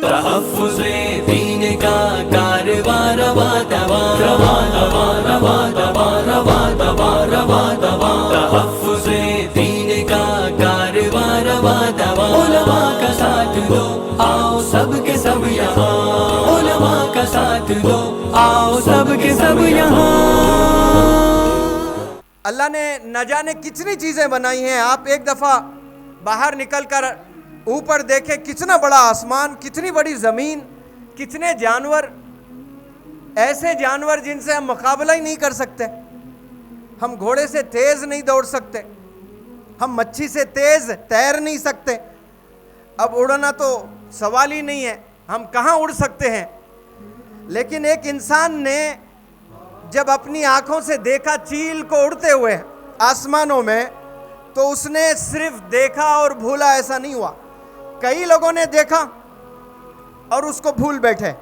تحفظ دین کا کارواں رواں رواں رواں رواں رواں رواں رواں رواں رواں رواں تحفظ دین کا کارواں رواں رواں علماء کا ساتھ دو آؤ سب کے سب یہاں علماء کا ساتھ دو آؤ سب کے سب یہاں۔ اللہ نے نہ جانے کتنی چیزیں بنائی ہیں، آپ ایک دفعہ باہر نکل کر اوپر دیکھیں، کتنا بڑا آسمان، کتنی بڑی زمین، کتنے جانور، ایسے جانور جن سے ہم مقابلہ ہی نہیں کر سکتے۔ ہم گھوڑے سے تیز نہیں دوڑ سکتے، ہم مچھی سے تیز تیر نہیں سکتے، اب اڑنا تو سوال ہی نہیں ہے، ہم کہاں اڑ سکتے ہیں۔ لیکن ایک انسان نے جب اپنی آنکھوں سے دیکھا چیل کو اڑتے ہوئے آسمانوں میں، تو اس نے صرف دیکھا اور بھولا ایسا نہیں ہوا۔ کئی لوگوں نے دیکھا اور اس کو بھول بیٹھے،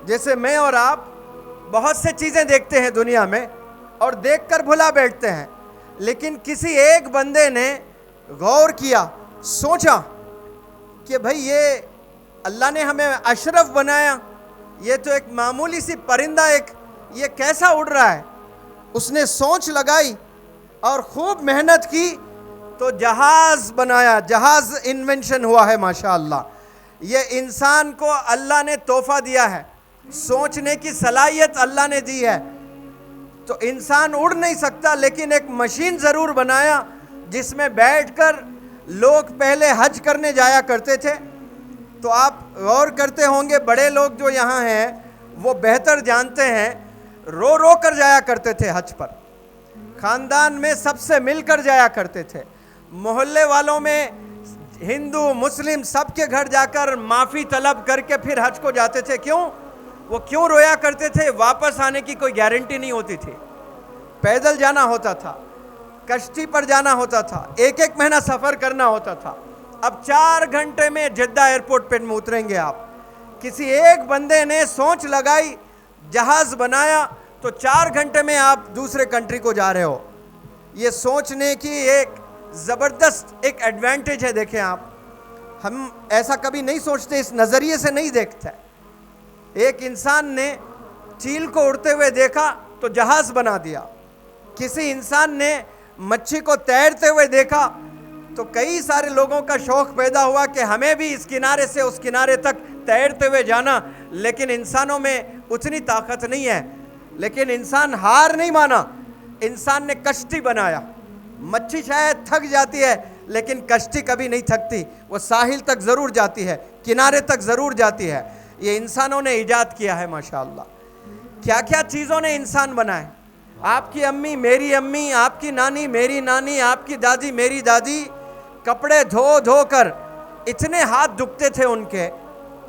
جیسے میں اور آپ بہت سے چیزیں دیکھتے ہیں دنیا میں اور دیکھ کر بھلا بیٹھتے ہیں، لیکن کسی ایک بندے نے غور کیا، سوچا کہ بھئی یہ اللہ نے ہمیں اشرف بنایا، یہ تو ایک معمولی سی پرندہ یہ کیسا اڑ رہا ہے۔ اس نے سوچ لگائی اور خوب محنت کی تو جہاز بنایا، جہاز انوینشن ہوا ہے ماشاءاللہ۔ یہ انسان کو اللہ نے تحفہ دیا ہے، سوچنے کی صلاحیت اللہ نے دی ہے۔ تو انسان اڑ نہیں سکتا، لیکن ایک مشین ضرور بنایا جس میں بیٹھ کر لوگ پہلے حج کرنے جایا کرتے تھے۔ تو آپ غور کرتے ہوں گے، بڑے لوگ جو یہاں ہیں وہ بہتر جانتے ہیں، رو رو کر جایا کرتے تھے حج پر، خاندان میں سب سے مل کر جایا کرتے تھے، محلے والوں میں ہندو مسلم سب کے گھر جا کر معافی طلب کر کے پھر حج کو جاتے تھے۔ وہ کیوں رویا کرتے تھے؟ واپس آنے کی کوئی گارنٹی نہیں ہوتی تھی، پیدل جانا ہوتا تھا، کشتی پر جانا ہوتا تھا، ایک ایک مہینہ سفر کرنا ہوتا تھا۔ اب 4 گھنٹے میں جدہ ایئرپورٹ پہ اتریں گے آپ۔ کسی ایک بندے نے سوچ لگائی، جہاز بنایا، تو 4 گھنٹے میں آپ دوسرے کنٹری کو جا رہے ہو۔ یہ سوچنے کی ایک زبردست ایک ایڈوانٹیج ہے۔ دیکھیں آپ، ہم ایسا کبھی نہیں سوچتے، اس نظریے سے نہیں دیکھتے۔ ایک انسان نے چیل کو اڑتے ہوئے دیکھا تو جہاز بنا دیا، کسی انسان نے مچھی کو تیرتے ہوئے دیکھا تو کئی سارے لوگوں کا شوق پیدا ہوا کہ ہمیں بھی اس کنارے سے اس کنارے تک تیرتے ہوئے جانا، لیکن انسانوں میں اتنی طاقت نہیں ہے۔ لیکن انسان ہار نہیں مانا، انسان نے کشتی بنایا۔ مچھی شاید تھک جاتی ہے لیکن کشتی کبھی نہیں تھکتی، وہ ساحل تک ضرور جاتی ہے، کنارے تک ضرور جاتی ہے۔ یہ انسانوں نے ایجاد کیا ہے ماشاءاللہ۔ کیا کیا چیزوں نے انسان بنائے۔ آپ کی امی میری امی، آپ کی نانی میری نانی، آپ کی دادی میری دادی کپڑے دھو دھو کر اتنے ہاتھ دکھتے تھے ان کے۔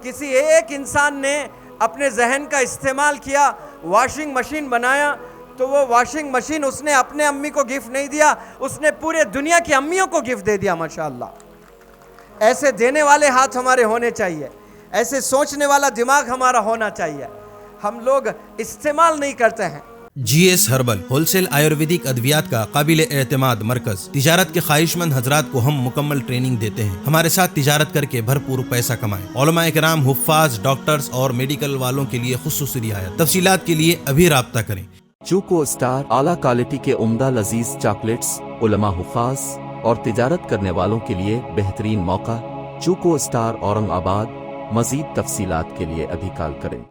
کسی ایک انسان نے اپنے ذہن کا استعمال کیا، واشنگ مشین بنایا، تو وہ واشنگ مشین اس نے اپنے امی کو گفٹ نہیں دیا، اس نے پورے دنیا کی امیوں کو گفٹ دے دیا ماشاءاللہ۔ ایسے دینے والے ہاتھ ہمارے ہونے چاہیے، ایسے سوچنے والا دماغ ہمارا ہونا چاہیے، ہم لوگ استعمال نہیں کرتے ہیں۔ G S herbal wholesale ayurvedic ادویات کا قابل اعتماد مرکز۔ تجارت کے خواہش مند حضرات کو ہم مکمل ٹریننگ دیتے ہیں۔ ہمارے ساتھ تجارت کر کے بھرپور پیسہ کمائیں۔ علماء کرام، حفاظ، ڈاکٹرز اور میڈیکل والوں کے لیے خصوصی رعایت۔ تفصیلات کے لیے ابھی رابطہ کریں۔ چوکو اسٹار اعلیٰ کوالٹی کے عمدہ لذیذ چاکلیٹس، علماء، حفاظ اور تجارت کرنے والوں کے لیے بہترین موقع۔ چوکو اسٹار اورنگ آباد۔ مزید تفصیلات کے لیے ابھی کال کریں۔